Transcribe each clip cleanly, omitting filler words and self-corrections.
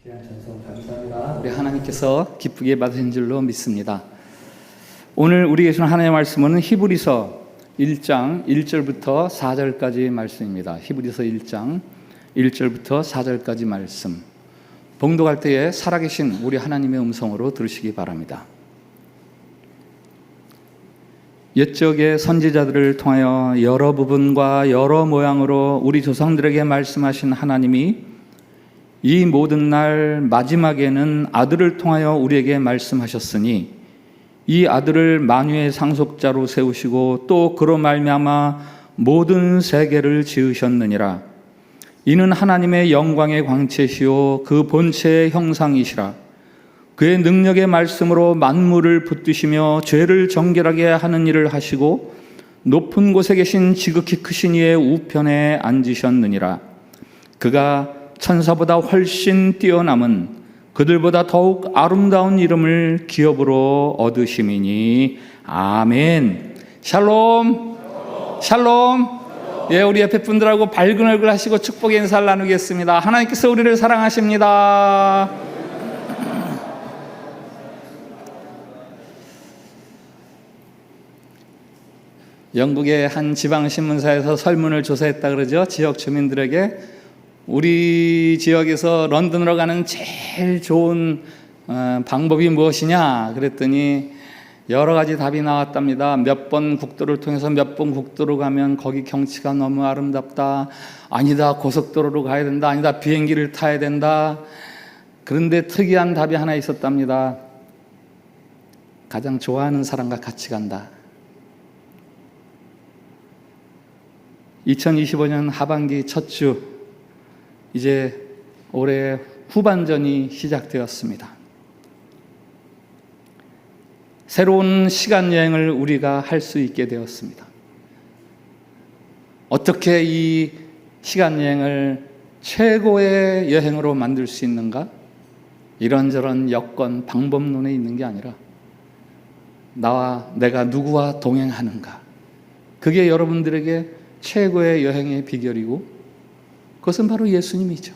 귀한 찬송 감사합니다. 우리 하나님께서 기쁘게 받으신 줄로 믿습니다. 오늘 우리에게 주는 하나님의 말씀은 히브리서 1장 1절부터 4절까지 말씀입니다. 히브리서 1장 1절부터 4절까지 말씀. 봉독할 때에 살아계신 우리 하나님의 음성으로 들으시기 바랍니다. 옛적의 선지자들을 통하여 여러 부분과 여러 모양으로 우리 조상들에게 말씀하신 하나님이 이 모든 날 마지막에는 아들을 통하여 우리에게 말씀하셨으니 이 아들을 만유의 상속자로 세우시고 또 그로 말미암아 모든 세계를 지으셨느니라. 이는 하나님의 영광의 광채시요 그 본체의 형상이시라. 그의 능력의 말씀으로 만물을 붙드시며 죄를 정결하게 하는 일을 하시고 높은 곳에 계신 지극히 크신 이의 우편에 앉으셨느니라. 그가 천사보다 훨씬 뛰어남은 그들보다 더욱 아름다운 이름을 기업으로 얻으심이니 아멘. 샬롬. 샬롬. 예, 우리 옆에 분들하고 밝은 얼굴 하시고 축복의 인사를 나누겠습니다. 하나님께서 우리를 사랑하십니다. 영국의 한 지방신문사에서 설문을 조사했다 그러죠. 지역 주민들에게 우리 지역에서 런던으로 가는 제일 좋은 방법이 무엇이냐 그랬더니 여러 가지 답이 나왔답니다. 몇 번 국도를 통해서 몇 번 국도로 가면 거기 경치가 너무 아름답다. 아니다, 고속도로로 가야 된다. 아니다, 비행기를 타야 된다. 그런데 특이한 답이 하나 있었답니다. 가장 좋아하는 사람과 같이 간다. 2025년 하반기 첫 주, 이제 올해 후반전이 시작되었습니다. 새로운 시간 여행을 우리가 할 수 있게 되었습니다. 어떻게 이 시간 여행을 최고의 여행으로 만들 수 있는가? 이런저런 여건, 방법론에 있는 게 아니라 내가 누구와 동행하는가? 그게 여러분들에게 최고의 여행의 비결이고 그것은 바로 예수님이죠.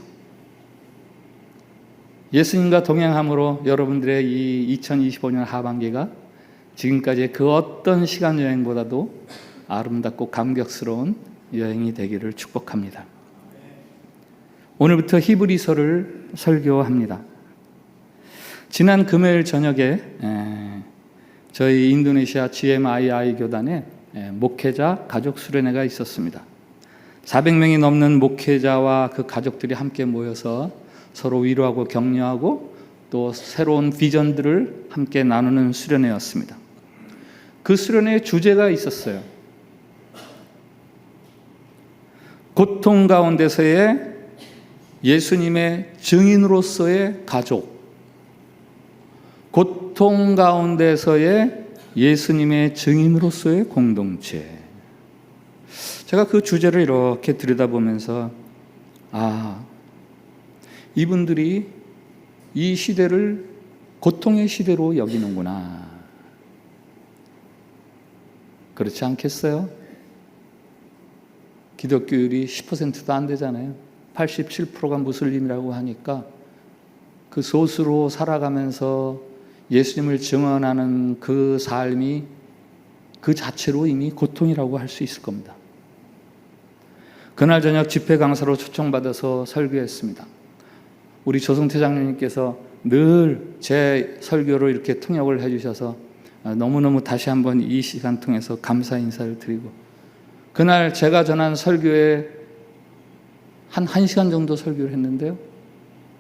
예수님과 동행함으로 여러분들의 이 2025년 하반기가 지금까지의 그 어떤 시간 여행보다도 아름답고 감격스러운 여행이 되기를 축복합니다. 오늘부터 히브리서를 설교합니다. 지난 금요일 저녁에 저희 인도네시아 GMII 교단에 목회자 가족 수련회가 있었습니다. 400명이 넘는 목회자와 그 가족들이 함께 모여서 서로 위로하고 격려하고 또 새로운 비전들을 함께 나누는 수련회였습니다. 그 수련회의 주제가 있었어요. 고통 가운데서의 예수님의 증인으로서의 가족, 고통 가운데서의 예수님의 증인으로서의 공동체. 제가 그 주제를 이렇게 들여다보면서 이분들이 이 시대를 고통의 시대로 여기는구나. 그렇지 않겠어요? 기독교율이 10%도 안 되잖아요. 87%가 무슬림이라고 하니까 그 소수로 살아가면서 예수님을 증언하는 그 삶이 그 자체로 이미 고통이라고 할 수 있을 겁니다. 그날 저녁 집회 강사로 초청받아서 설교했습니다. 우리 조성태 장로님께서 늘 제 설교로 이렇게 통역을 해주셔서 너무너무 다시 한번 이 시간 통해서 감사 인사를 드리고, 그날 제가 전한 설교에 한 1시간 정도 설교를 했는데요.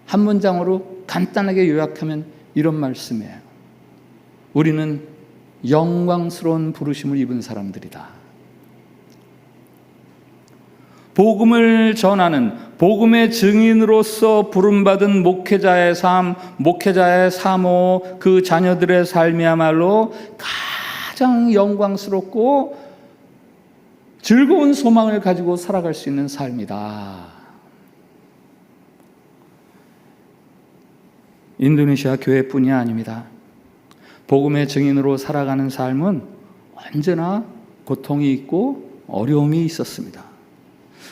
한 문장으로 간단하게 요약하면 이런 말씀이에요. 우리는 영광스러운 부르심을 입은 사람들이다. 복음을 전하는 복음의 증인으로서 부름받은 목회자의 삶, 목회자의 사모, 그 자녀들의 삶이야말로 가장 영광스럽고 즐거운 소망을 가지고 살아갈 수 있는 삶이다. 인도네시아 교회뿐이 아닙니다. 복음의 증인으로 살아가는 삶은 언제나 고통이 있고 어려움이 있었습니다.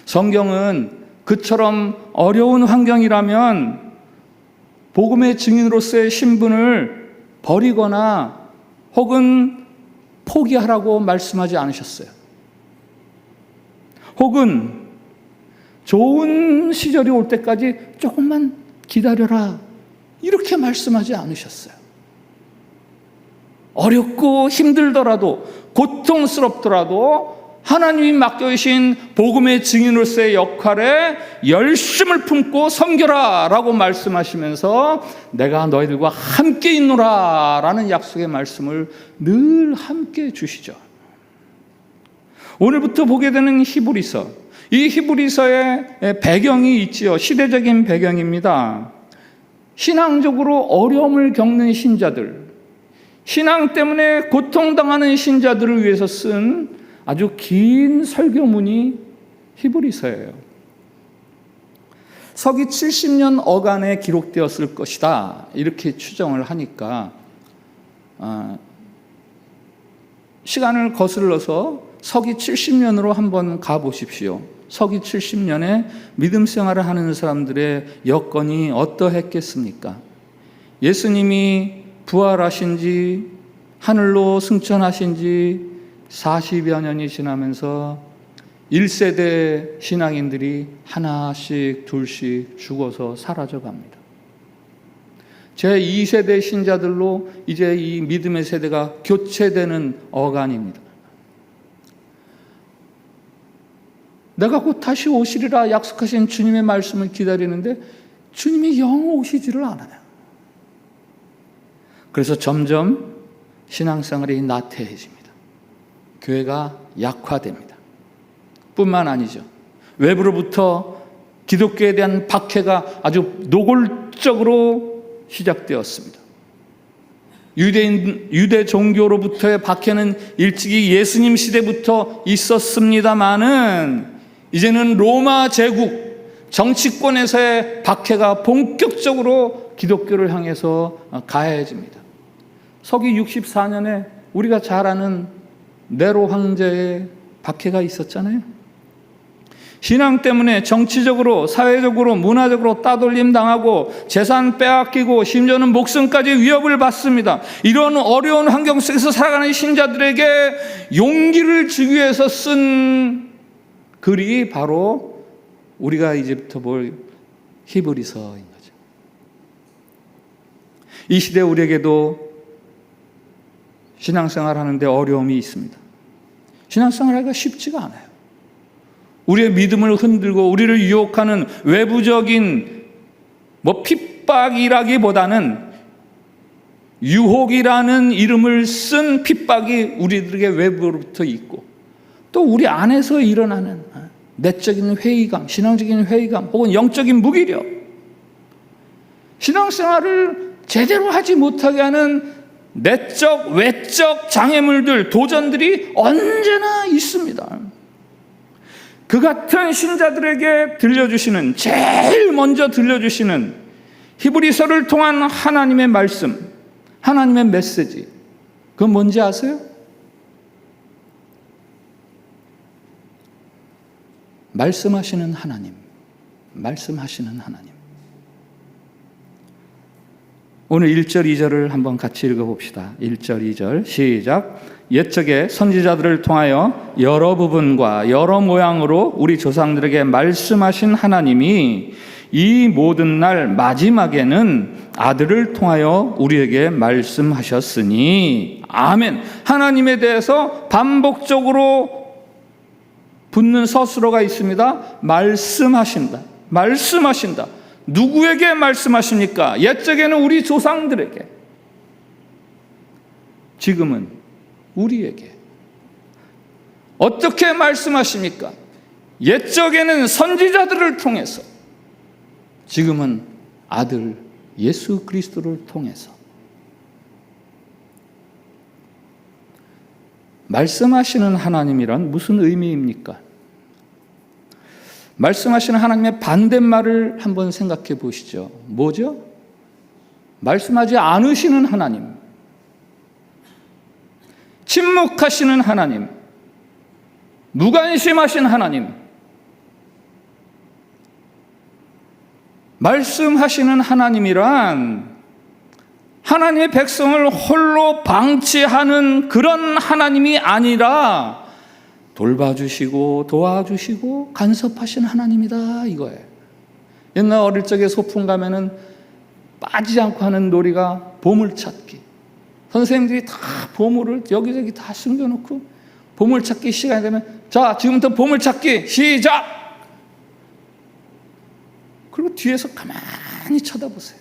성경은 그처럼 어려운 환경이라면 복음의 증인으로서의 신분을 버리거나 혹은 포기하라고 말씀하지 않으셨어요. 혹은 좋은 시절이 올 때까지 조금만 기다려라, 이렇게 말씀하지 않으셨어요. 어렵고 힘들더라도, 고통스럽더라도 하나님이 맡겨주신 복음의 증인으로서의 역할에 열심을 품고 섬겨라 라고 말씀하시면서 내가 너희들과 함께 있노라 라는 약속의 말씀을 늘 함께 주시죠. 오늘부터 보게 되는 히브리서, 이 히브리서의 배경이 있지요. 시대적인 배경입니다. 신앙적으로 어려움을 겪는 신자들, 신앙 때문에 고통당하는 신자들을 위해서 쓴 아주 긴 설교문이 히브리서예요. 서기 70년 어간에 기록되었을 것이다, 이렇게 추정을 하니까 시간을 거슬러서 서기 70년으로 한번 가보십시오. 서기 70년에 믿음 생활을 하는 사람들의 여건이 어떠했겠습니까? 예수님이 부활하신 지, 하늘로 승천하신 지 40여 년이 지나면서 1세대 신앙인들이 하나씩 둘씩 죽어서 사라져 갑니다. 제2세대 신자들로 이제 이 믿음의 세대가 교체되는 어간입니다. 내가 곧 다시 오시리라 약속하신 주님의 말씀을 기다리는데 주님이 영 오시지를 않아요. 그래서 점점 신앙생활이 나태해집니다. 교회가 약화됩니다. 뿐만 아니죠. 외부로부터 기독교에 대한 박해가 아주 노골적으로 시작되었습니다. 유대 종교로부터의 박해는 일찍이 예수님 시대부터 있었습니다마는 이제는 로마 제국 정치권에서의 박해가 본격적으로 기독교를 향해서 가해집니다. 서기 64년에 우리가 잘 아는 네로 황제의 박해가 있었잖아요. 신앙 때문에 정치적으로, 사회적으로, 문화적으로 따돌림 당하고 재산 빼앗기고 심지어는 목숨까지 위협을 받습니다. 이런 어려운 환경 속에서 살아가는 신자들에게 용기를 주기 위해서 쓴 글이 바로 우리가 이제부터 볼 히브리서인 거죠. 이 시대 우리에게도 신앙생활 하는데 어려움이 있습니다. 신앙생활하기가 쉽지가 않아요. 우리의 믿음을 흔들고 우리를 유혹하는 외부적인 핍박이라기보다는 유혹이라는 이름을 쓴 핍박이 우리들에게 외부로부터 있고, 또 우리 안에서 일어나는 내적인 회의감, 신앙적인 회의감, 혹은 영적인 무기력, 신앙생활을 제대로 하지 못하게 하는 내적, 외적 장애물들, 도전들이 언제나 있습니다. 그 같은 신자들에게 들려주시는, 제일 먼저 들려주시는 히브리서를 통한 하나님의 말씀, 하나님의 메시지, 그건 뭔지 아세요? 말씀하시는 하나님, 말씀하시는 하나님. 오늘 1절, 2절을 한번 같이 읽어봅시다. 1절, 2절 시작. 옛적에 선지자들을 통하여 여러 부분과 여러 모양으로 우리 조상들에게 말씀하신 하나님이 이 모든 날 마지막에는 아들을 통하여 우리에게 말씀하셨으니. 아멘. 하나님에 대해서 반복적으로 붙는 서술어가 있습니다. 말씀하신다, 말씀하신다. 누구에게 말씀하십니까? 옛적에는 우리 조상들에게, 지금은 우리에게. 어떻게 말씀하십니까? 옛적에는 선지자들을 통해서, 지금은 아들 예수 그리스도를 통해서. 말씀하시는 하나님이란 무슨 의미입니까? 말씀하시는 하나님의 반대말을 한번 생각해 보시죠. 뭐죠? 말씀하지 않으시는 하나님, 침묵하시는 하나님, 무관심하신 하나님. 말씀하시는 하나님이란 하나님의 백성을 홀로 방치하는 그런 하나님이 아니라 돌봐주시고 도와주시고 간섭하시는 하나님이다, 이거예요. 옛날 어릴 적에 소풍 가면은 빠지지 않고 하는 놀이가 보물찾기. 선생님들이 다 보물을 여기저기 다 숨겨놓고 보물찾기 시간이 되면 자, 지금부터 보물찾기 시작! 그리고 뒤에서 가만히 쳐다보세요.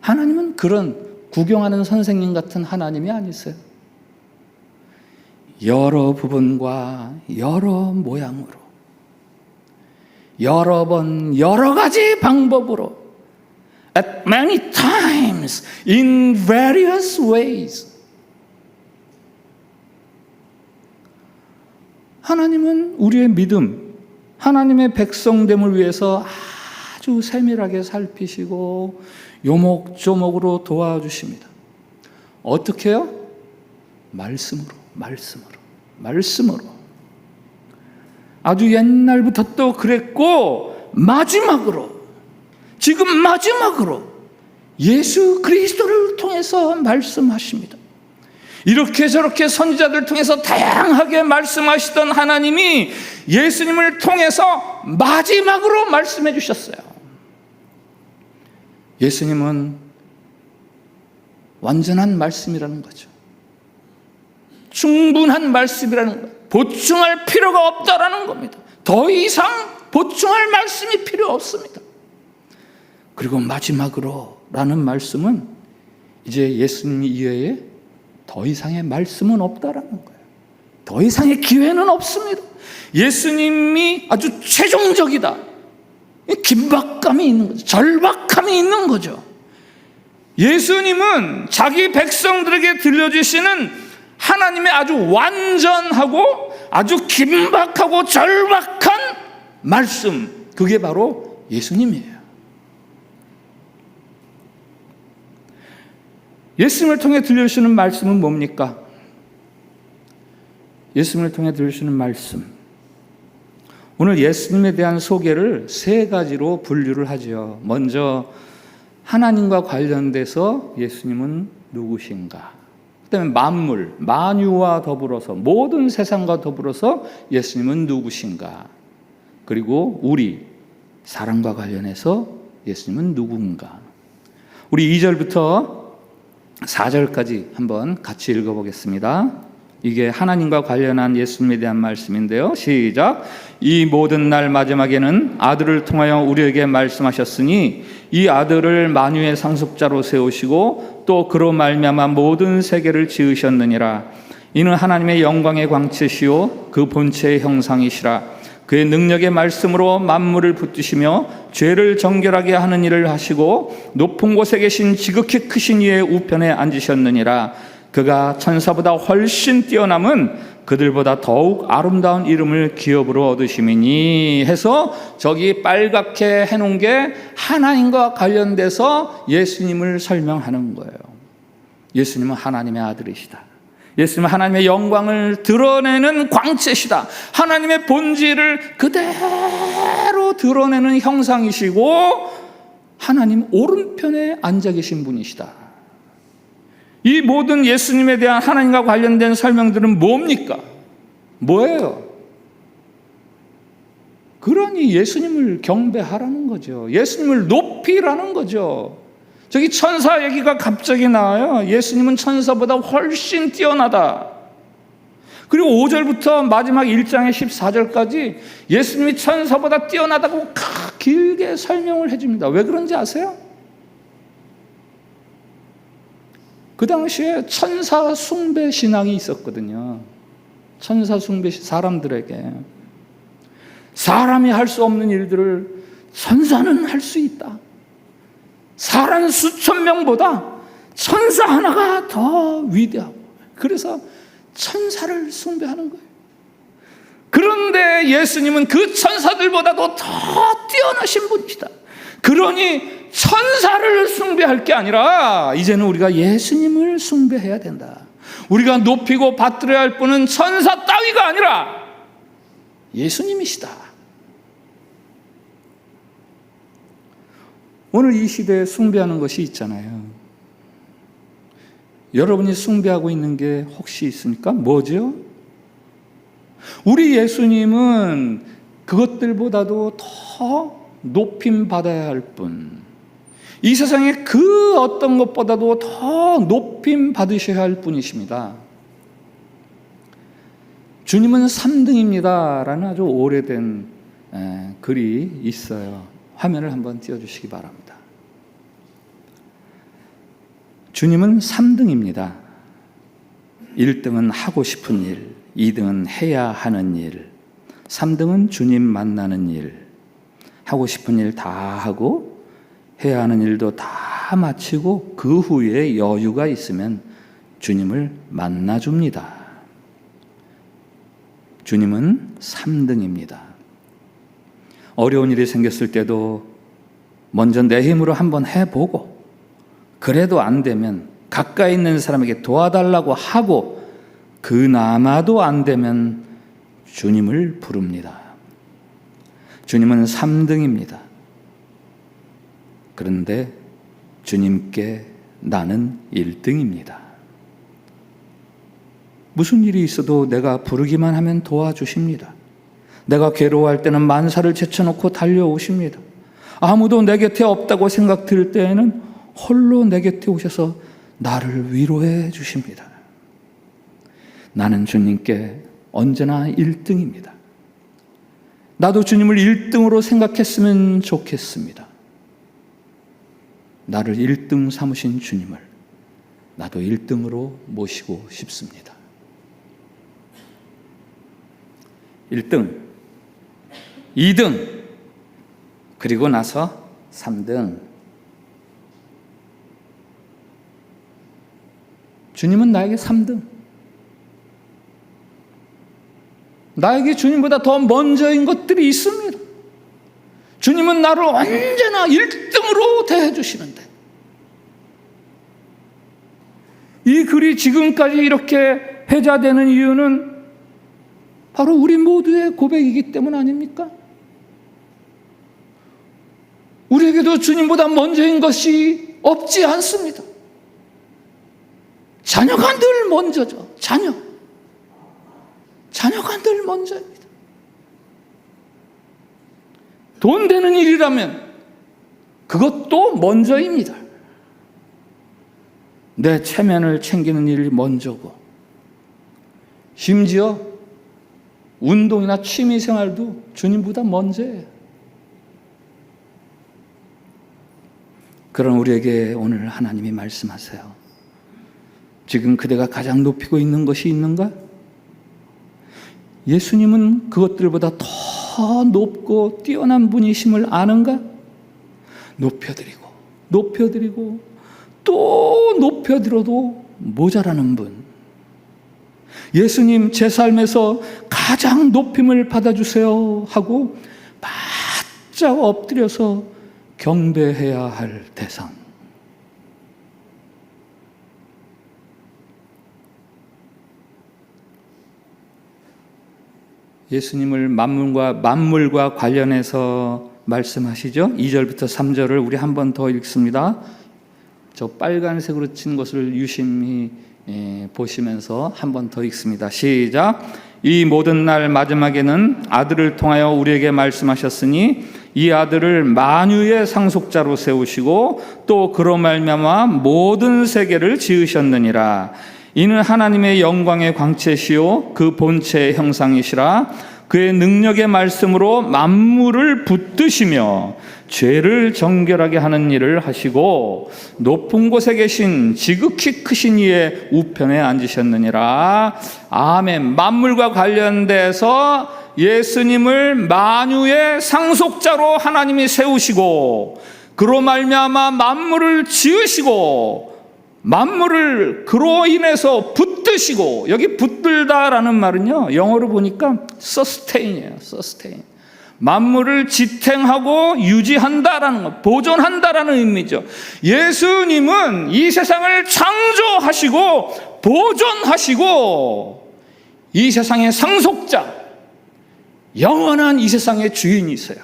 하나님은 그런 구경하는 선생님 같은 하나님이 아니세요. 여러 부분과 여러 모양으로 여러 번 여러 가지 방법으로 at many times in various ways 하나님은 우리의 믿음, 하나님의 백성됨을 위해서 아주 세밀하게 살피시고 요목조목으로 도와주십니다. 어떻게 해요? 말씀으로. 아주 옛날부터 또 그랬고 지금 마지막으로 예수 그리스도를 통해서 말씀하십니다. 이렇게 저렇게 선지자들 통해서 다양하게 말씀하시던 하나님이 예수님을 통해서 마지막으로 말씀해 주셨어요. 예수님은 완전한 말씀이라는 거죠. 충분한 말씀이라는 거예요. 보충할 필요가 없다라는 겁니다. 더 이상 보충할 말씀이 필요 없습니다. 그리고 마지막으로 라는 말씀은 이제 예수님 이외에 더 이상의 말씀은 없다라는 거예요. 더 이상의 기회는 없습니다. 예수님이 아주 최종적이다. 긴박감이 있는 거죠. 절박함이 있는 거죠. 예수님은 자기 백성들에게 들려주시는 하나님의 아주 완전하고 아주 긴박하고 절박한 말씀, 그게 바로 예수님이에요. 예수님을 통해 들려주시는 말씀은 뭡니까? 예수님을 통해 들려주시는 말씀, 오늘 예수님에 대한 소개를 세 가지로 분류를 하죠. 먼저 하나님과 관련돼서 예수님은 누구신가? 그다음에 만물, 만유와 더불어서 모든 세상과 더불어서 예수님은 누구신가? 그리고 우리 사람과 관련해서 예수님은 누군가? 우리 2절부터 4절까지 한번 같이 읽어보겠습니다. 이게 하나님과 관련한 예수님에 대한 말씀인데요. 시작. 이 모든 날 마지막에는 아들을 통하여 우리에게 말씀하셨으니 이 아들을 만유의 상속자로 세우시고 또 그로 말미암아 모든 세계를 지으셨느니라. 이는 하나님의 영광의 광채시요 그 본체의 형상이시라. 그의 능력의 말씀으로 만물을 붙드시며 죄를 정결하게 하는 일을 하시고 높은 곳에 계신 지극히 크신 이의 우편에 앉으셨느니라. 그가 천사보다 훨씬 뛰어남은 그들보다 더욱 아름다운 이름을 기업으로 얻으심이니 해서 저기 빨갛게 해놓은 게 하나님과 관련돼서 예수님을 설명하는 거예요. 예수님은 하나님의 아들이시다. 예수님은 하나님의 영광을 드러내는 광채시다. 하나님의 본질을 그대로 드러내는 형상이시고 하나님 오른편에 앉아 계신 분이시다. 이 모든 예수님에 대한 하나님과 관련된 설명들은 뭡니까? 뭐예요? 그러니 예수님을 경배하라는 거죠. 예수님을 높이라는 거죠. 저기 천사 얘기가 갑자기 나와요. 예수님은 천사보다 훨씬 뛰어나다. 그리고 5절부터 마지막 1장의 14절까지 예수님이 천사보다 뛰어나다고 길게 설명을 해줍니다. 왜 그런지 아세요? 그 당시에 천사 숭배 신앙이 있었거든요. 천사 숭배 사람들에게 사람이 할 수 없는 일들을 천사는 할 수 있다. 사람 수천 명보다 천사 하나가 더 위대하고 그래서 천사를 숭배하는 거예요. 그런데 예수님은 그 천사들보다도 더 뛰어나신 분이시다. 그러니 천사를 숭배할 게 아니라 이제는 우리가 예수님을 숭배해야 된다. 우리가 높이고 받들어야 할 분은 천사 따위가 아니라 예수님이시다. 오늘 이 시대에 숭배하는 것이 있잖아요. 여러분이 숭배하고 있는 게 혹시 있습니까? 뭐죠? 우리 예수님은 그것들보다도 더 높임 받아야 할 분, 이 세상에 그 어떤 것보다도 더 높임 받으셔야 할 분이십니다. 주님은 3등입니다 라는 아주 오래된 글이 있어요. 화면을 한번 띄워주시기 바랍니다. 주님은 3등입니다. 1등은 하고 싶은 일, 2등은 해야 하는 일, 3등은 주님 만나는 일. 하고 싶은 일 다 하고 해야 하는 일도 다 마치고 그 후에 여유가 있으면 주님을 만나줍니다. 주님은 3등입니다. 어려운 일이 생겼을 때도 먼저 내 힘으로 한번 해보고 그래도 안 되면 가까이 있는 사람에게 도와달라고 하고 그나마도 안 되면 주님을 부릅니다. 주님은 3등입니다. 그런데 주님께 나는 1등입니다. 무슨 일이 있어도 내가 부르기만 하면 도와주십니다. 내가 괴로워할 때는 만사를 제쳐놓고 달려오십니다. 아무도 내 곁에 없다고 생각될 때에는 홀로 내 곁에 오셔서 나를 위로해 주십니다. 나는 주님께 언제나 1등입니다. 나도 주님을 1등으로 생각했으면 좋겠습니다. 나를 1등 삼으신 주님을 나도 1등으로 모시고 싶습니다. 1등, 2등, 그리고 나서 3등. 주님은 나에게 3등. 나에게 주님보다 더 먼저인 것들이 있습니다. 주님은 나를 언제나 1등으로 대해주시는데 이 글이 지금까지 이렇게 회자되는 이유는 바로 우리 모두의 고백이기 때문 아닙니까? 우리에게도 주님보다 먼저인 것이 없지 않습니다. 자녀가 늘 먼저죠. 자녀가 늘 먼저입니다. 돈 되는 일이라면 그것도 먼저입니다. 내 체면을 챙기는 일이 먼저고, 심지어 운동이나 취미생활도 주님보다 먼저예요. 그런 우리에게 오늘 하나님이 말씀하세요. 지금 그대가 가장 높이고 있는 것이 있는가? 예수님은 그것들보다 더 높고 뛰어난 분이심을 아는가? 높여드리고 또 높여드려도 모자라는 분. 예수님 제 삶에서 가장 높임을 받아주세요 하고 바짝 엎드려서 경배해야 할 대상. 예수님을 만물과 관련해서 말씀하시죠. 2절부터 3절을 우리 한 번 더 읽습니다. 저 빨간색으로 친 것을 유심히 보시면서 한 번 더 읽습니다. 시작. 이 모든 날 마지막에는 아들을 통하여 우리에게 말씀하셨으니 이 아들을 만유의 상속자로 세우시고 또 그로 말미암아 모든 세계를 지으셨느니라. 이는 하나님의 영광의 광채시요 그 본체의 형상이시라. 그의 능력의 말씀으로 만물을 붙드시며 죄를 정결하게 하는 일을 하시고 높은 곳에 계신 지극히 크신 이의 우편에 앉으셨느니라. 아멘. 만물과 관련돼서 예수님을 만유의 상속자로 하나님이 세우시고 그로 말미암아 만물을 지으시고 만물을 그로 인해서 붙드시고, 여기 붙들다라는 말은요 영어로 보니까 sustain이에요. sustain. 만물을 지탱하고 유지한다라는 것, 보존한다라는 의미죠. 예수님은 이 세상을 창조하시고 보존하시고 이 세상의 상속자, 영원한 이 세상의 주인이세요.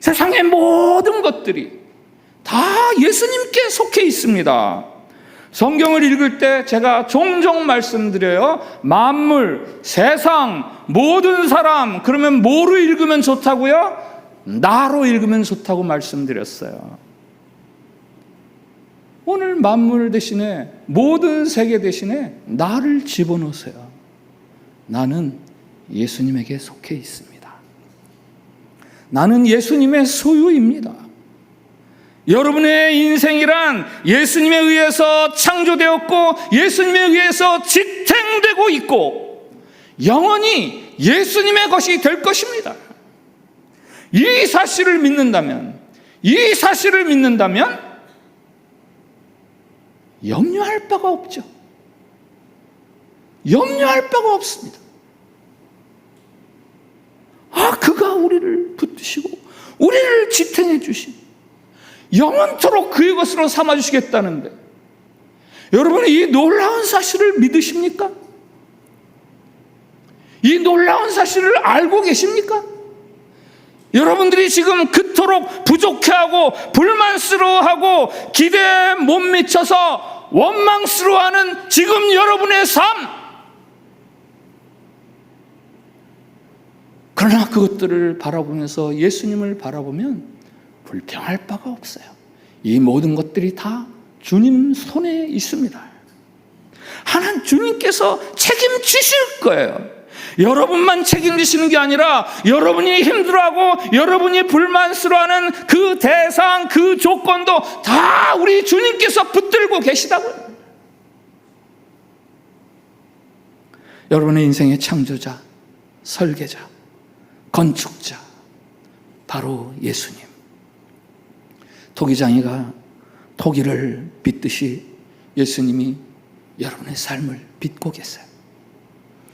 세상의 모든 것들이 다 예수님께 속해 있습니다. 성경을 읽을 때 제가 종종 말씀드려요. 만물, 세상, 모든 사람, 그러면 뭐로 읽으면 좋다고요? 나로 읽으면 좋다고 말씀드렸어요. 오늘 만물 대신에, 모든 세계 대신에 나를 집어넣으세요. 나는 예수님에게 속해 있습니다. 나는 예수님의 소유입니다. 여러분의 인생이란 예수님에 의해서 창조되었고 예수님에 의해서 지탱되고 있고 영원히 예수님의 것이 될 것입니다. 이 사실을 믿는다면 염려할 바가 없죠. 염려할 바가 없습니다. 그가 우리를 붙드시고 우리를 지탱해 주시고 영원토록 그의 것으로 삼아주시겠다는데 여러분, 이 놀라운 사실을 믿으십니까? 이 놀라운 사실을 알고 계십니까? 여러분들이 지금 그토록 부족해하고 불만스러워하고 기대에 못 미쳐서 원망스러워하는 지금 여러분의 삶, 그러나 그것들을 바라보면서 예수님을 바라보면 불평할 바가 없어요. 이 모든 것들이 다 주님 손에 있습니다. 하나님 주님께서 책임지실 거예요. 여러분만 책임지시는 게 아니라 여러분이 힘들어하고 여러분이 불만스러워하는 그 대상, 그 조건도 다 우리 주님께서 붙들고 계시다고요. 여러분의 인생의 창조자, 설계자, 건축자, 바로 예수님. 토기장이가 토기를 빚듯이 예수님이 여러분의 삶을 빚고 계세요.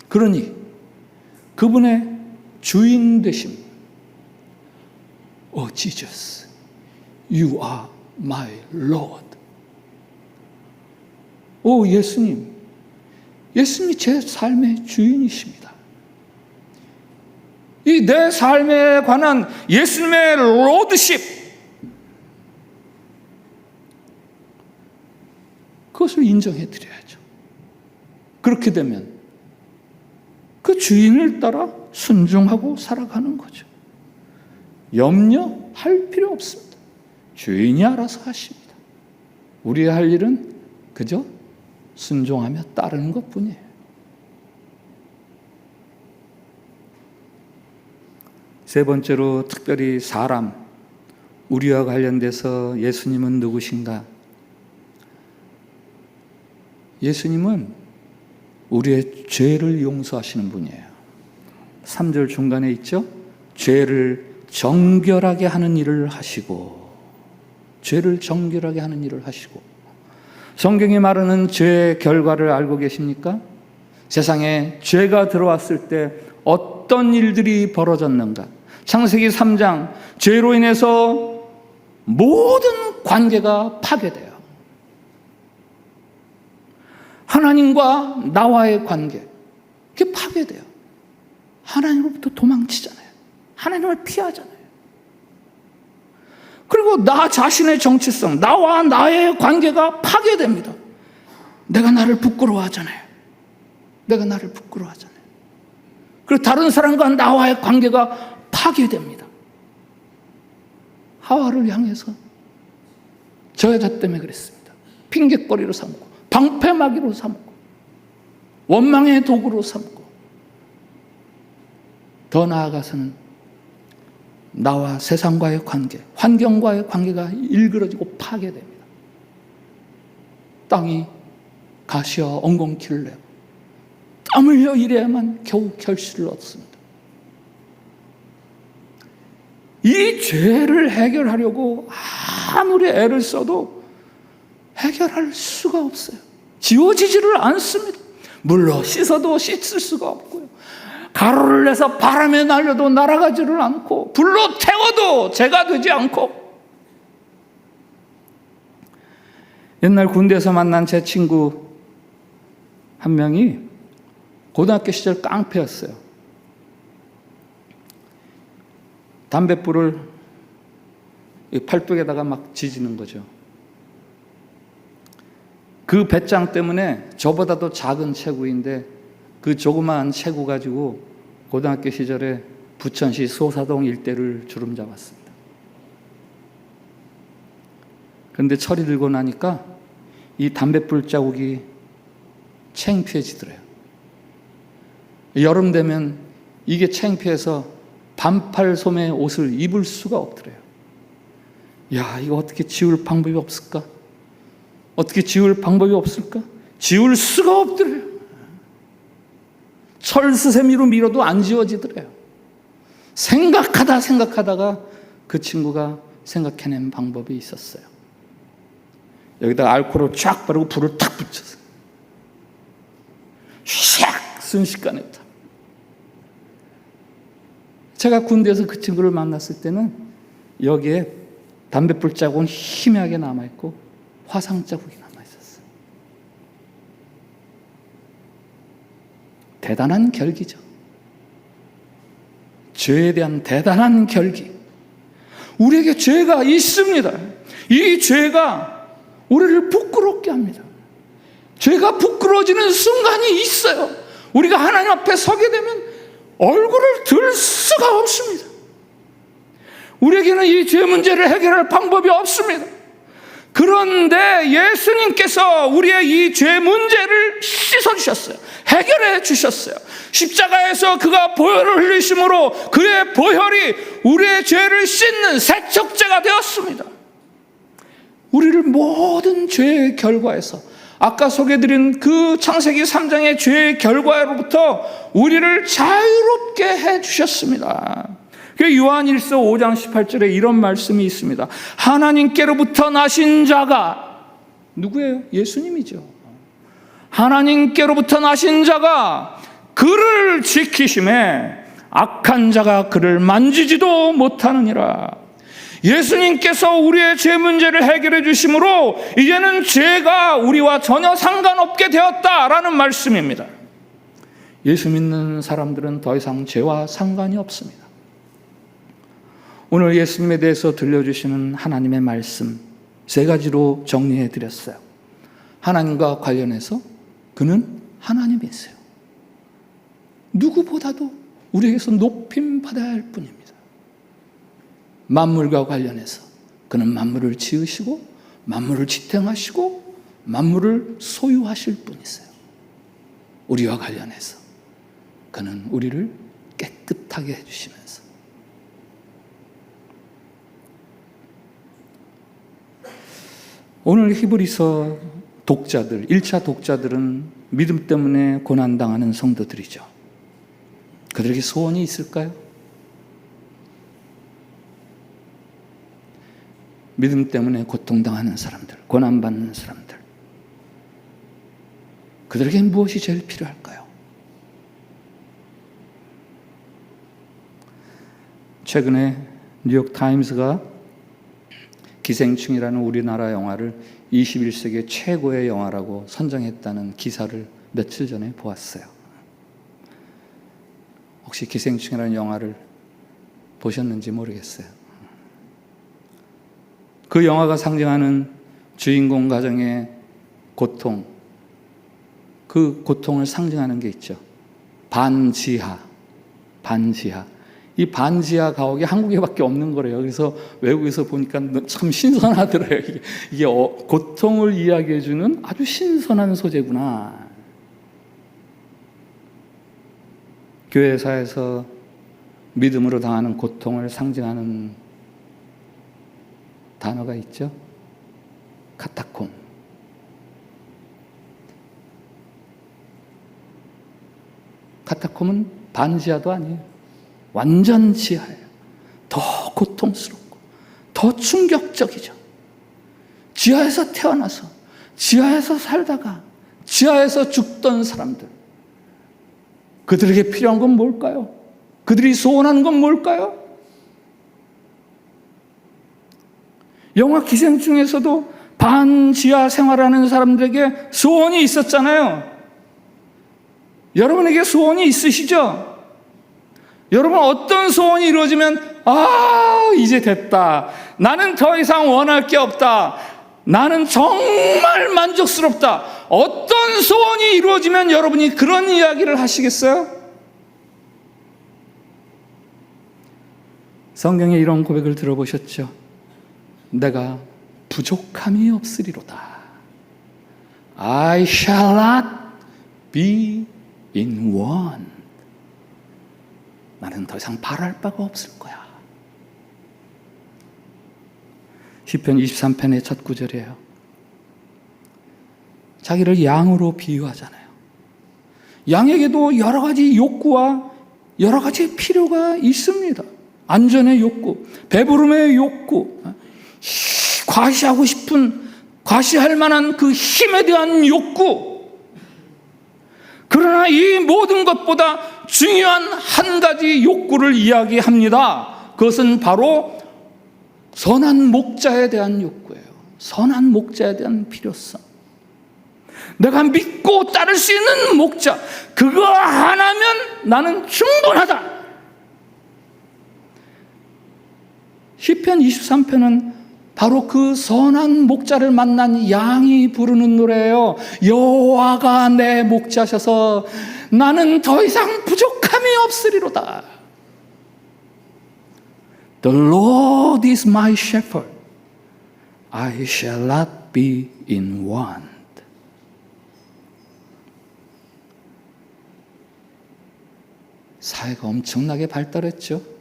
그러니 그분의 주인 되심. Oh Jesus, you are my Lord. 예수님, 예수님이 제 삶의 주인이십니다. 이 내 삶에 관한 예수님의 로드십, 그것을 인정해 드려야죠. 그렇게 되면 그 주인을 따라 순종하고 살아가는 거죠. 염려할 필요 없습니다. 주인이 알아서 하십니다. 우리의 할 일은 그저 순종하며 따르는 것뿐이에요. 세 번째로 특별히 사람, 우리와 관련돼서 예수님은 누구신가? 예수님은 우리의 죄를 용서하시는 분이에요. 3절 중간에 있죠? 죄를 정결하게 하는 일을 하시고, 죄를 정결하게 하는 일을 하시고. 성경이 말하는 죄의 결과를 알고 계십니까? 세상에 죄가 들어왔을 때 어떤 일들이 벌어졌는가? 창세기 3장, 죄로 인해서 모든 관계가 파괴돼요. 하나님과 나와의 관계, 그게 파괴돼요. 하나님으로부터 도망치잖아요. 하나님을 피하잖아요. 그리고 나 자신의 정체성, 나와 나의 관계가 파괴됩니다. 내가 나를 부끄러워하잖아요. 그리고 다른 사람과 나와의 관계가 파괴됩니다. 하와를 향해서 저 여자 때문에 그랬습니다. 핑계거리로 삼고 방패막이로 삼고 원망의 도구로 삼고, 더 나아가서는 나와 세상과의 관계, 환경과의 관계가 일그러지고 파괴됩니다. 땅이 가시와 엉겅퀴를 내고 땀 흘려 일해야만 겨우 결실을 얻습니다. 이 죄를 해결하려고 아무리 애를 써도 해결할 수가 없어요. 지워지지를 않습니다. 물로 씻어도 씻을 수가 없고요. 가루를 내서 바람에 날려도 날아가지를 않고, 불로 태워도 죄가 되지 않고. 옛날 군대에서 만난 제 친구 한 명이 고등학교 시절 깡패였어요. 담뱃불을 팔뚝에다가 막 지지는 거죠. 그 배짱 때문에 저보다도 작은 체구인데 그 조그마한 체구 가지고 고등학교 시절에 부천시 소사동 일대를 주름 잡았습니다. 그런데 철이 들고 나니까 이 담뱃불 자국이 창피해지더래요. 여름 되면 이게 창피해서 반팔 소매 옷을 입을 수가 없더래요. 야, 이거 어떻게 지울 방법이 없을까? 어떻게 지울 방법이 없을까? 지울 수가 없더래요. 철수세미로 밀어도 안 지워지더래요. 생각하다가 그 친구가 생각해낸 방법이 있었어요. 여기다가 알코올을 쫙 바르고 불을 탁 붙였어요. 샥! 순식간에 탁. 제가 군대에서 그 친구를 만났을 때는 여기에 담뱃불 자국은 희미하게 남아있고 화상 자국이 남아있었어요. 대단한 결기죠. 죄에 대한 대단한 결기. 우리에게 죄가 있습니다. 이 죄가 우리를 부끄럽게 합니다. 죄가 부끄러워지는 순간이 있어요. 우리가 하나님 앞에 서게 되면 얼굴을 들 수가 없습니다. 우리에게는 이 죄 문제를 해결할 방법이 없습니다. 그런데 예수님께서 우리의 이 죄 문제를 씻어주셨어요. 해결해 주셨어요. 십자가에서 그가 보혈을 흘리심으로 그의 보혈이 우리의 죄를 씻는 세척제가 되었습니다. 우리를 모든 죄의 결과에서, 아까 소개드린 그 창세기 3장의 죄의 결과로부터 우리를 자유롭게 해주셨습니다. 요한일서 5장 18절에 이런 말씀이 있습니다. 하나님께로부터 나신 자가, 누구예요? 예수님이죠. 하나님께로부터 나신 자가 그를 지키심에 악한 자가 그를 만지지도 못하느니라. 예수님께서 우리의 죄 문제를 해결해 주심으로 이제는 죄가 우리와 전혀 상관없게 되었다라는 말씀입니다. 예수 믿는 사람들은 더 이상 죄와 상관이 없습니다. 오늘 예수님에 대해서 들려주시는 하나님의 말씀 3가지로 정리해 드렸어요. 하나님과 관련해서 그는 하나님이세요. 누구보다도 우리에게서 높임 받아야 할 뿐입니다. 만물과 관련해서 그는 만물을 지으시고 만물을 지탱하시고 만물을 소유하실 분이세요. 우리와 관련해서 그는 우리를 깨끗하게 해주시면서 오늘 히브리서 독자들, 1차 독자들은 믿음 때문에 고난당하는 성도들이죠. 그들에게 소원이 있을까요? 믿음 때문에 고통당하는 사람들, 고난받는 사람들, 그들에게 무엇이 제일 필요할까요? 최근에 뉴욕타임스가 기생충이라는 우리나라 영화를 21세기 최고의 영화라고 선정했다는 기사를 며칠 전에 보았어요. 혹시 기생충이라는 영화를 보셨는지 모르겠어요. 그 영화가 상징하는 주인공 가정의 고통, 그 고통을 상징하는 게 있죠. 반지하. 이 반지하 가옥이 한국에밖에 없는 거래요. 그래서 외국에서 보니까 참 신선하더래요. 이게 고통을 이야기해주는 아주 신선한 소재구나. 교회사에서 믿음으로 당하는 고통을 상징하는 단어가 있죠. 카타콤. 카타콤은 반지하도 아니에요. 완전 지하예요. 더 고통스럽고 더 충격적이죠. 지하에서 태어나서 지하에서 살다가 지하에서 죽던 사람들, 그들에게 필요한 건 뭘까요? 그들이 소원하는 건 뭘까요? 영화 기생충에서도 반지하 생활하는 사람들에게 소원이 있었잖아요. 여러분에게 소원이 있으시죠? 여러분, 어떤 소원이 이루어지면 이제 됐다, 나는 더 이상 원할 게 없다, 나는 정말 만족스럽다, 어떤 소원이 이루어지면 여러분이 그런 이야기를 하시겠어요? 성경에 이런 고백을 들어보셨죠? 내가 부족함이 없으리로다. I shall not be in want. 나는 더 이상 바랄 바가 없을 거야. 시편 23편의 첫 구절이에요. 자기를 양으로 비유하잖아요. 양에게도 여러 가지 욕구와 여러 가지 필요가 있습니다. 안전의 욕구, 배부름의 욕구, 과시하고 싶은, 과시할 만한 그 힘에 대한 욕구. 그러나 이 모든 것보다 중요한 한 가지 욕구를 이야기합니다. 그것은 바로 선한 목자에 대한 욕구예요. 선한 목자에 대한 필요성. 내가 믿고 따를 수 있는 목자, 그거 하나면 나는 충분하다. 시편 23편은 바로 그 선한 목자를 만난 양이 부르는 노래예요. 여호와가 내 목자셔서 나는 더 이상 부족함이 없으리로다. The Lord is my shepherd. I shall not be in want. 사회가 엄청나게 발달했죠.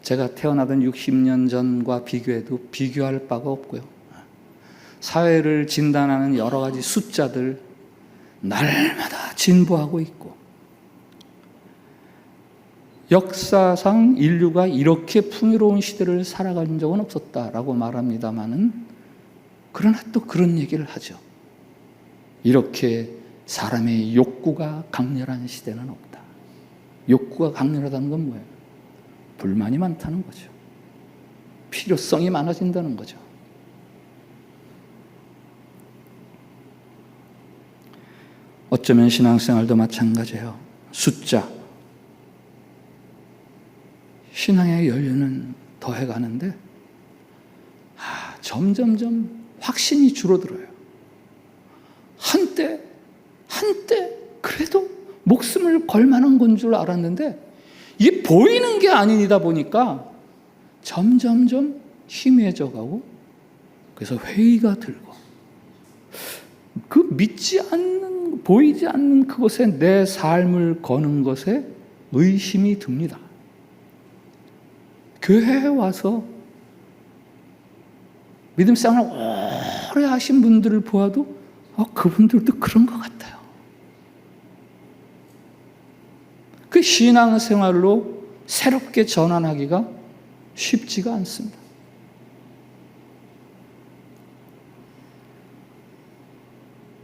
제가 태어나던 60년 전과 비교해도 비교할 바가 없고요. 사회를 진단하는 여러 가지 숫자들 날마다 진보하고 있고, 역사상 인류가 이렇게 풍요로운 시대를 살아간 적은 없었다라고 말합니다마는, 그러나 또 그런 얘기를 하죠. 이렇게 사람의 욕구가 강렬한 시대는 없다. 욕구가 강렬하다는 건 뭐예요? 불만이 많다는 거죠. 필요성이 많아진다는 거죠. 어쩌면 신앙생활도 마찬가지예요. 숫자. 신앙의 연륜은 더해가는데 점점점 확신이 줄어들어요. 한때 그래도 목숨을 걸 만한 건 줄 알았는데 이게 보이는 게 아니다 보니까 점점점 희미해져 가고, 그래서 회의가 들고, 그 믿지 않는, 보이지 않는 그것에 내 삶을 거는 것에 의심이 듭니다. 교회에 와서 믿음 생활을 오래 하신 분들을 보아도 그분들도 그런 것 같아요. 그 신앙생활로 새롭게 전환하기가 쉽지가 않습니다.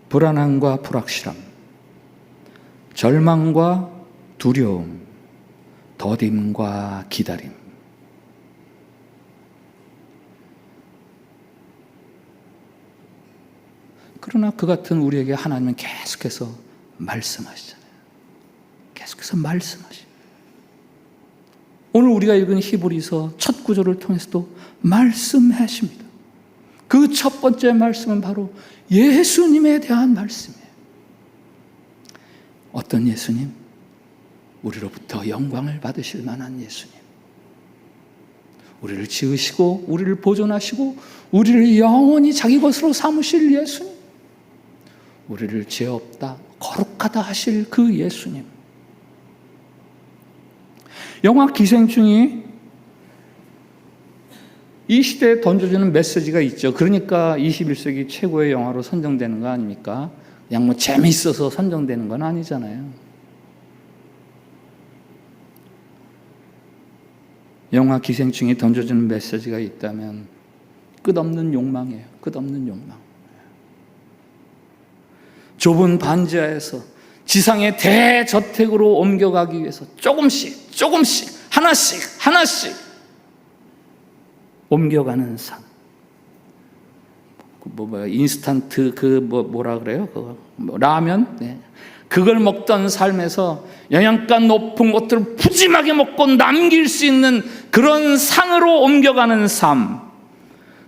불안함과 불확실함, 절망과 두려움, 더딤과 기다림. 그러나 그 같은 우리에게 하나님은 계속해서 말씀하시잖아요. 계속해서 말씀하십니다. 오늘 우리가 읽은 히브리서 첫 구절을 통해서도 말씀하십니다. 그 첫 번째 말씀은 바로 예수님에 대한 말씀이에요. 어떤 예수님? 우리로부터 영광을 받으실 만한 예수님. 우리를 지으시고 우리를 보존하시고 우리를 영원히 자기 것으로 삼으실 예수님. 우리를 죄 없다, 거룩하다 하실 그 예수님. 영화 기생충이 이 시대에 던져주는 메시지가 있죠. 그러니까 21세기 최고의 영화로 선정되는 거 아닙니까? 그냥 뭐 재미있어서 선정되는 건 아니잖아요. 영화 기생충이 던져주는 메시지가 있다면 끝없는 욕망이에요. 끝없는 욕망. 좁은 반지하에서 지상의 대저택으로 옮겨가기 위해서 조금씩 하나씩 옮겨가는 삶. 인스턴트 뭐라 그래요? 라면. 네. 그걸 먹던 삶에서 영양가 높은 것들을 푸짐하게 먹고 남길 수 있는 그런 상으로 옮겨가는 삶.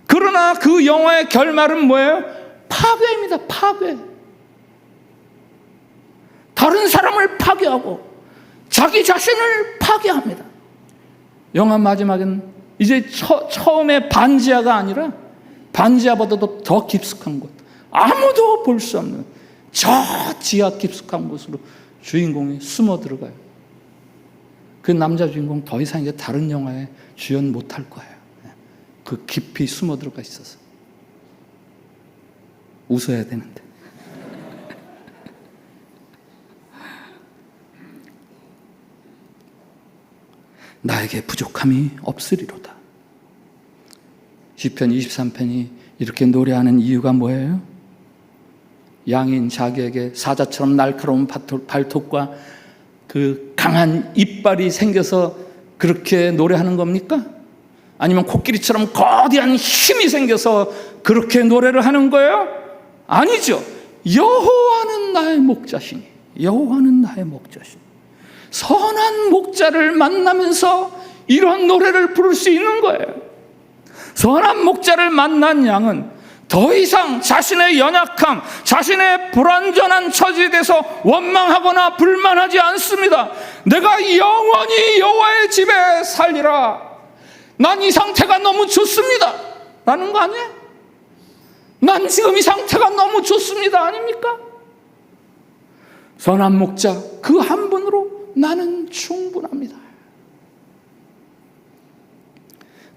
그러나 그 영화의 결말은 뭐예요? 파괴입니다. 파괴. 다른 사람을 파괴하고 자기 자신을 파괴합니다. 영화 마지막엔 이제 처음에 반지하가 아니라 반지하보다도 더 깊숙한 곳, 아무도 볼 수 없는 저 지하 깊숙한 곳으로 주인공이 숨어 들어가요. 그 남자 주인공 더 이상 이제 다른 영화에 주연 못할 거예요. 그 깊이 숨어 들어가 있어서. 웃어야 되는데. 나에게 부족함이 없으리로다. 시편 23편이 이렇게 노래하는 이유가 뭐예요? 양인 자기에게 사자처럼 날카로운 발톱과 그 강한 이빨이 생겨서 그렇게 노래하는 겁니까? 아니면 코끼리처럼 거대한 힘이 생겨서 그렇게 노래를 하는 거예요? 아니죠. 여호와는 나의 목자시니, 여호와는 나의 목자시니. 선한 목자를 만나면서 이런 노래를 부를 수 있는 거예요. 선한 목자를 만난 양은 더 이상 자신의 연약함, 자신의 불완전한 처지에 대해서 원망하거나 불만하지 않습니다. 내가 영원히 여호와의 집에 살리라. 난 이 상태가 너무 좋습니다. 라는 거 아니에요? 난 지금 이 상태가 너무 좋습니다. 아닙니까? 선한 목자 그 한 분으로 나는 충분합니다.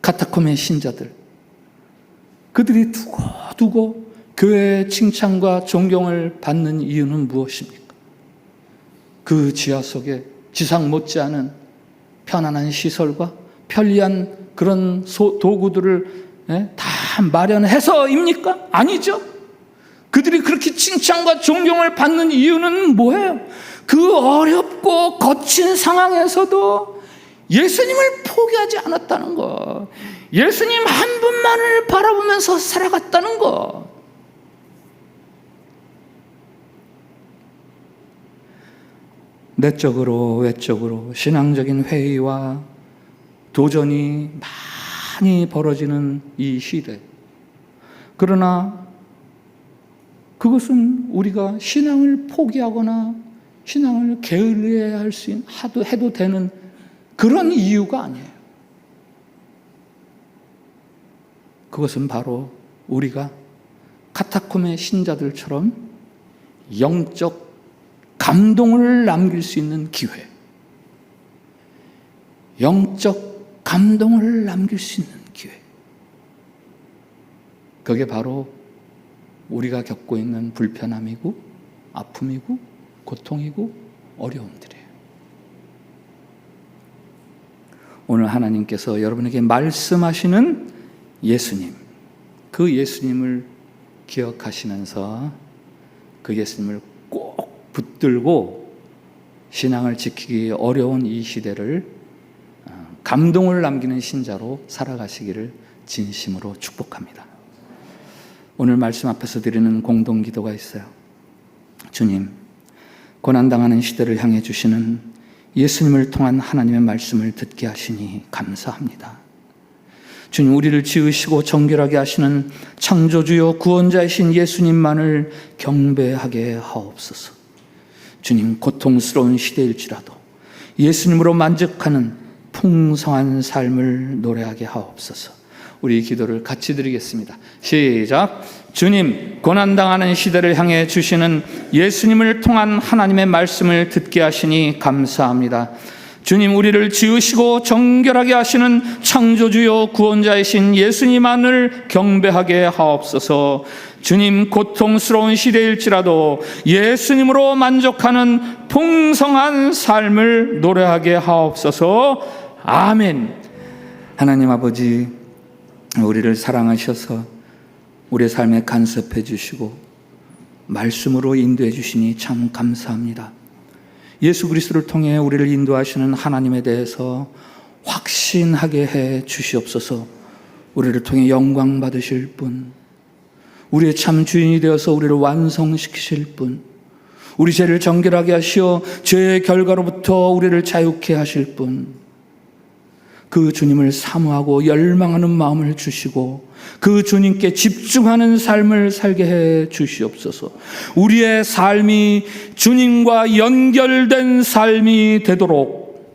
카타콤의 신자들, 그들이 두고두고 교회의 칭찬과 존경을 받는 이유는 무엇입니까? 그 지하 속에 지상 못지않은 편안한 시설과 편리한 그런 도구들을 다 마련해서입니까? 아니죠. 그들이 그렇게 칭찬과 존경을 받는 이유는 뭐예요? 그 어렵고 거친 상황에서도 예수님을 포기하지 않았다는 것, 예수님 한 분만을 바라보면서 살아갔다는 것. 내적으로 외적으로 신앙적인 회의와 도전이 많이 벌어지는 이 시대. 그러나 그것은 우리가 신앙을 포기하거나 신앙을 게을리해야 할 수 있는, 해도 되는 그런 이유가 아니에요. 그것은 바로 우리가 카타콤의 신자들처럼 영적 감동을 남길 수 있는 기회, 영적 감동을 남길 수 있는 기회. 그게 바로 우리가 겪고 있는 불편함이고 아픔이고 고통이고 어려움들이에요. 오늘 하나님께서 여러분에게 말씀하시는 예수님, 그 예수님을 기억하시면서 그 예수님을 꼭 붙들고 신앙을 지키기 어려운 이 시대를 감동을 남기는 신자로 살아가시기를 진심으로 축복합니다. 오늘 말씀 앞에서 드리는 공동기도가 있어요. 주님, 고난당하는 시대를 향해 주시는 예수님을 통한 하나님의 말씀을 듣게 하시니 감사합니다. 주님, 우리를 지으시고 정결하게 하시는 창조주요 구원자이신 예수님만을 경배하게 하옵소서. 주님, 고통스러운 시대일지라도 예수님으로 만족하는 풍성한 삶을 노래하게 하옵소서. 우리 기도를 같이 드리겠습니다. 시작. 주님, 고난당하는 시대를 향해 주시는 예수님을 통한 하나님의 말씀을 듣게 하시니 감사합니다. 주님, 우리를 지으시고 정결하게 하시는 창조주요 구원자이신 예수님만을 경배하게 하옵소서. 주님, 고통스러운 시대일지라도 예수님으로 만족하는 풍성한 삶을 노래하게 하옵소서. 아멘. 하나님 아버지, 우리를 사랑하셔서 우리의 삶에 간섭해 주시고 말씀으로 인도해 주시니 참 감사합니다. 예수 그리스도를 통해 우리를 인도하시는 하나님에 대해서 확신하게 해 주시옵소서. 우리를 통해 영광 받으실 분, 우리의 참 주인이 되어서 우리를 완성시키실 분, 우리 죄를 정결하게 하시어 죄의 결과로부터 우리를 자유케 하실 분, 그 주님을 사모하고 열망하는 마음을 주시고 그 주님께 집중하는 삶을 살게 해 주시옵소서. 우리의 삶이 주님과 연결된 삶이 되도록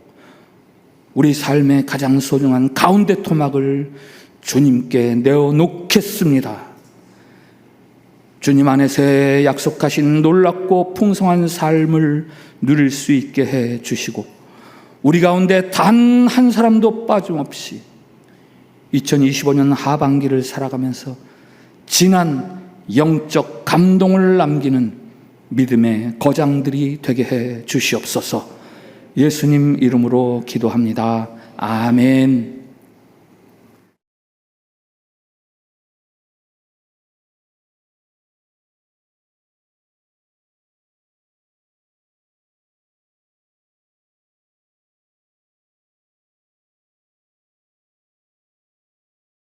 우리 삶의 가장 소중한 가운데 토막을 주님께 내어놓겠습니다. 주님 안에서 약속하신 놀랍고 풍성한 삶을 누릴 수 있게 해 주시고 우리 가운데 단 한 사람도 빠짐없이 2025년 하반기를 살아가면서 진한 영적 감동을 남기는 믿음의 거장들이 되게 해 주시옵소서. 예수님 이름으로 기도합니다. 아멘.